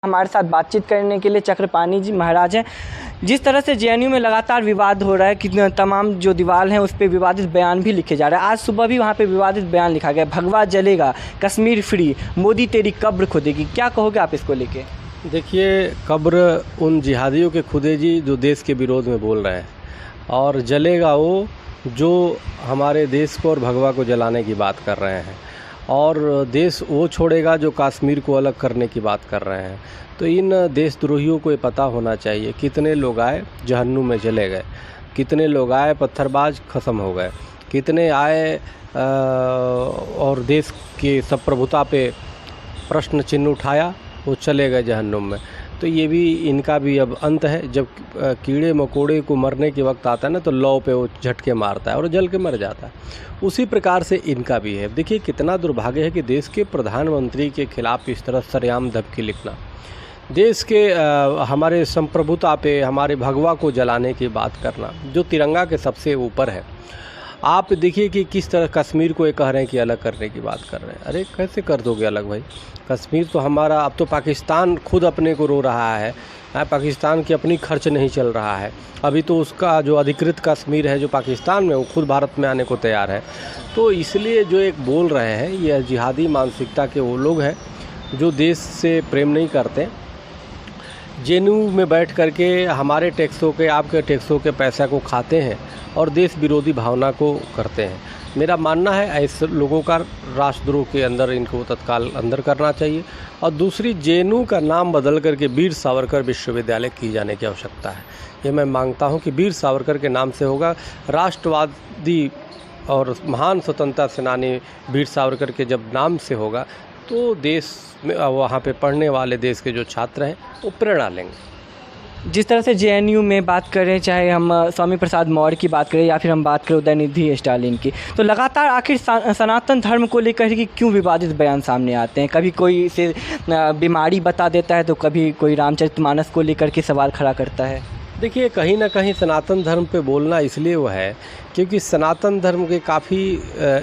हमारे साथ बातचीत करने के लिए चक्रपाणी जी महाराज हैं। जिस तरह से जेएनयू में लगातार विवाद हो रहा है कि तमाम जो दीवार हैं उस पर विवादित बयान भी लिखे जा रहे हैं। आज सुबह भी वहाँ पे विवादित बयान लिखा गया, भगवा जलेगा, कश्मीर फ्री, मोदी तेरी कब्र खुदेगी। क्या कहोगे आप इसको लेके? देखिए, कब्र उन जिहादियों के खुदेगी जो देश के विरोध में बोल रहे हैं, और जलेगा वो जो हमारे देश को और भगवा को जलाने की बात कर रहे हैं, और देश वो छोड़ेगा जो कश्मीर को अलग करने की बात कर रहे हैं। तो इन देशद्रोहियों को ये पता होना चाहिए कितने लोग आए जहन्नुम में चले गए, कितने लोग आए पत्थरबाज खत्म हो गए, कितने आए और देश की संप्रभुता पे प्रश्न चिन्ह उठाया, वो चले गए जहन्नुम में। तो ये भी इनका भी अब अंत है। जब कीड़े मकोड़े को मरने के वक्त आता है ना, तो लौ पे वो झटके मारता है और जल के मर जाता है। उसी प्रकार से इनका भी है। देखिए, कितना दुर्भाग्य है कि देश के प्रधानमंत्री के खिलाफ इस तरह सरेआम धमकी लिखना, देश के हमारे संप्रभुता पे, हमारे भगवा को जलाने की बात करना, जो तिरंगा के सबसे ऊपर है। आप देखिए कि किस तरह कश्मीर को ये कह रहे हैं कि अलग करने की बात कर रहे हैं। अरे कैसे कर दोगे अलग भाई? कश्मीर तो हमारा, अब तो पाकिस्तान खुद अपने को रो रहा है। पाकिस्तान की अपनी खर्च नहीं चल रहा है। अभी तो उसका जो अधिकृत कश्मीर है जो पाकिस्तान में, वो खुद भारत में आने को तैयार है। तो इसलिए जो एक बोल रहे हैं, यह जिहादी मानसिकता के वो लोग हैं जो देश से प्रेम नहीं करते, जेएनयू में बैठ करके हमारे टैक्सों के, आपके टैक्सों के पैसा को खाते हैं और देश विरोधी भावना को करते हैं। मेरा मानना है ऐसे लोगों का राष्ट्रद्रोह के अंदर इनको तत्काल अंदर करना चाहिए। और दूसरी, जेएनयू का नाम बदल करके वीर सावरकर विश्वविद्यालय की जाने की आवश्यकता है। ये मैं मांगता हूँ कि वीर सावरकर के नाम से होगा। राष्ट्रवादी और महान स्वतंत्रता सेनानी वीर सावरकर के जब नाम से होगा तो देश में, वहाँ पे पढ़ने वाले देश के जो छात्र हैं वो प्रेरणा लेंगे। जिस तरह से जेएनयू में बात करें, चाहे हम स्वामी प्रसाद मौर्य की बात करें या फिर हम बात करें उदयनिधि स्टालिन की, तो लगातार आखिर सनातन धर्म को लेकर कि क्यों विवादित बयान सामने आते हैं? कभी कोई इसे बीमारी बता देता है तो कभी कोई रामचरितमानस को लेकर के सवाल खड़ा करता है। देखिए, कहीं ना कहीं सनातन धर्म पे बोलना इसलिए वो है क्योंकि सनातन धर्म के काफ़ी,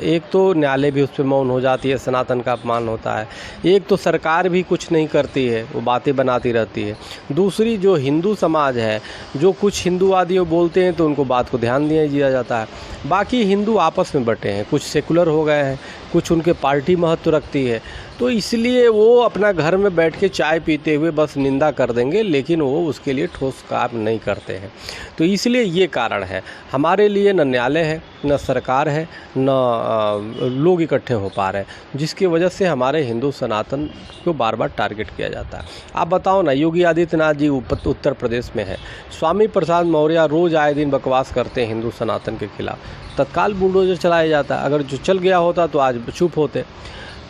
एक तो न्यायालय भी उस पर मौन हो जाती है, सनातन का अपमान होता है। एक तो सरकार भी कुछ नहीं करती है, वो बातें बनाती रहती है। दूसरी, जो हिंदू समाज है, जो कुछ हिंदूवादी बोलते हैं तो उनको बात को ध्यान दिया जाता है। बाकी हिंदू आपस में बटे हैं, कुछ सेकुलर हो गए हैं, कुछ उनके पार्टी महत्व रखती है। तो इसलिए वो अपना घर में बैठ के चाय पीते हुए बस निंदा कर देंगे, लेकिन वो उसके लिए ठोस काम नहीं करते हैं। तो इसलिए ये कारण है। हमारे लिए न न्यायालय है, न सरकार है, न लोग इकट्ठे हो पा रहे हैं, जिसकी वजह से हमारे हिंदू सनातन को बार बार टारगेट किया जाता है। आप बताओ ना, योगी आदित्यनाथ जी उत्तर प्रदेश में है, स्वामी प्रसाद मौर्य रोज़ आए दिन बकवास करते हैं हिंदू सनातन के खिलाफ, तत्काल बुलडोजर चलाया जाता है। अगर जो चल गया होता तो आज चुप होते,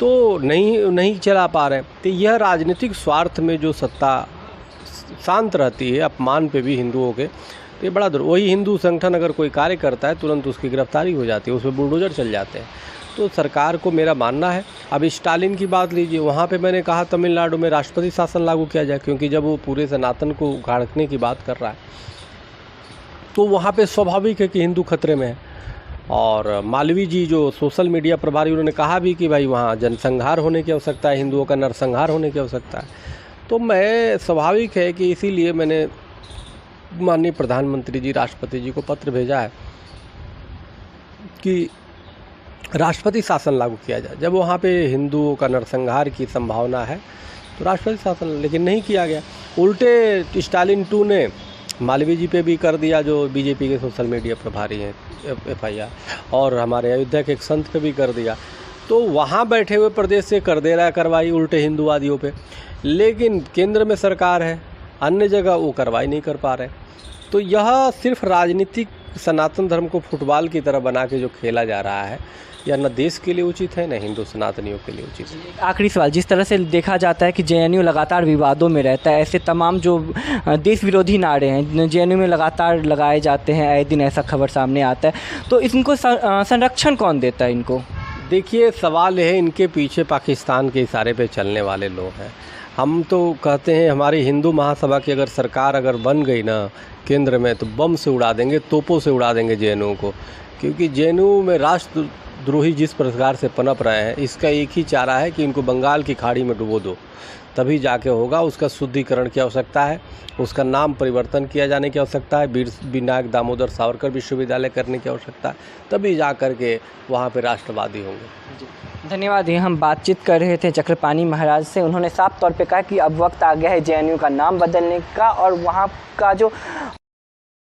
तो नहीं चला पा रहे। तो यह राजनीतिक स्वार्थ में जो सत्ता शांत रहती है, अपमान पे भी हिंदुओं के, तो ये बड़ा वही हिंदू संगठन अगर कोई कार्य करता है तुरंत उसकी गिरफ्तारी हो जाती है, उस पर बुलडोजर चल जाते हैं। तो सरकार को मेरा मानना है, अब स्टालिन की बात लीजिए, वहाँ पे मैंने कहा तमिलनाडु में राष्ट्रपति शासन लागू किया जाए, क्योंकि जब वो पूरे सनातन को उखाड़ने की बात कर रहा है तो वहाँ पे स्वाभाविक है कि हिंदू खतरे में है। और मालवीय जी जो सोशल मीडिया प्रभारी, उन्होंने कहा भी कि भाई वहाँ जनसंहार होने की आवश्यकता है, हिंदुओं का नरसंहार होने की आवश्यकता है। तो मैं, स्वाभाविक है कि इसीलिए मैंने माननीय प्रधानमंत्री जी, राष्ट्रपति जी को पत्र भेजा है कि राष्ट्रपति शासन लागू किया जाए। जब वहाँ पे हिंदुओं का नरसंहार की संभावना है तो राष्ट्रपति शासन, लेकिन नहीं किया गया। उल्टे स्टालिन 2 ने मालवीय जी पे भी कर दिया, जो बीजेपी के सोशल मीडिया प्रभारी हैं, FIR, और हमारे अयोध्या के एक संत पे भी कर दिया। तो वहाँ बैठे हुए प्रदेश से कर दे रहा है कार्रवाई उल्टे हिंदुवादियों पे, लेकिन केंद्र में सरकार है, अन्य जगह वो कार्रवाई नहीं कर पा रहे। तो यह सिर्फ राजनीतिक सनातन धर्म को फुटबॉल की तरह बना के जो खेला जा रहा है, या न देश के लिए उचित है, न हिंदू सनातनियों के लिए उचित है। आखिरी सवाल, जिस तरह से देखा जाता है कि जेएनयू लगातार विवादों में रहता है, ऐसे तमाम जो देश विरोधी नारे हैं जेएनयू में लगातार लगाए जाते हैं, आए दिन ऐसा खबर सामने आता है, तो इनको संरक्षण कौन देता है इनको? देखिए, सवाल है, इनके पीछे पाकिस्तान के इशारे पे चलने वाले लोग हैं। हम तो कहते हैं हमारी हिंदू महासभा की अगर सरकार अगर बन गई ना केंद्र में, तो बम से उड़ा देंगे, तोपों से उड़ा देंगे जेएनयू को। क्योंकि जेएनयू में राष्ट्रद्रोही जिस प्रकार से पनप रहे हैं, इसका एक ही चारा है कि इनको बंगाल की खाड़ी में डुबो दो, तभी जाके होगा। उसका शुद्धिकरण की आवश्यकता है, उसका नाम परिवर्तन किया जाने की आवश्यकता है, वीर विनायक दामोदर सावरकर विश्वविद्यालय करने की आवश्यकता है, तभी जा कर के वहाँ पे राष्ट्रवादी होंगे। धन्यवाद। ये हम बातचीत कर रहे थे चक्रपाणी महाराज से। उन्होंने साफ तौर पे कहा कि अब वक्त आ गया है जेएनयू का नाम बदलने का और वहाँ का जो